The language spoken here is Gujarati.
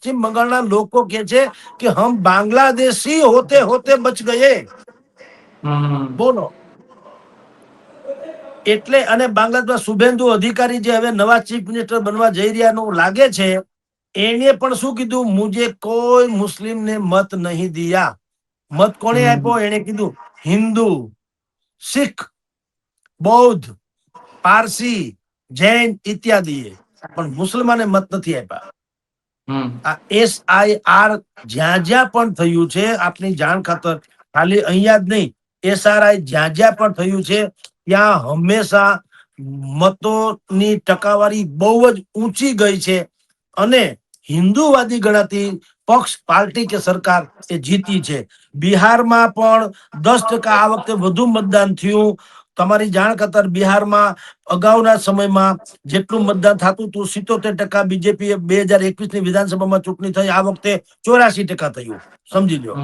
પશ્ચિમ બંગાળના લોકો કે છે કે હમ બાંગ્લાદેશી હોતે હોતે બચ ગયે. બોલો. એટલે અને બાંગ્લાદેશમાં શુભેન્દુ અધિકારી જે હવે નવા ચીફ મિનિસ્ટર બનવા જઈ રહ્યાનું લાગે છે, એને પણ શું કીધું, મુજે કોઈ મુસ્લિમને મત નહીં દિયા. મત કોણે આપ્યો? એને કીધું હિન્દુ, શીખ, બૌદ્ધ, પારસી, જૈન ઇત્યાદિ, પણ મુસલમાને મત નથી આપ્યા. આ SIR જ્યાં જ્યાં પણ થયું છે, આપની જાણ ખાતર, ખાલી અહીંયા જ નહીં, SRI જ્યાં જ્યાં પણ થયું છે ત્યાં હંમેશા મતોની ટકાવારી બહુ જ ઊંચી ગઈ છે અને હિન્દુવાદી ગણાતી પક્ષ, પાર્ટી કે સરકાર એ જીતી છે. બિહારમાં પણ 10% આ વખતે વધુ મતદાન થયું. તમારી જાણ ખાતર બિહારમાં અગાઉના સમયમાં જેટલું મતદાન થતું હતું 77% બીજેપી 2021ની વિધાનસભામાં ચૂંટણી થઈ, આ વખતે 84% થયું. સમજી લો.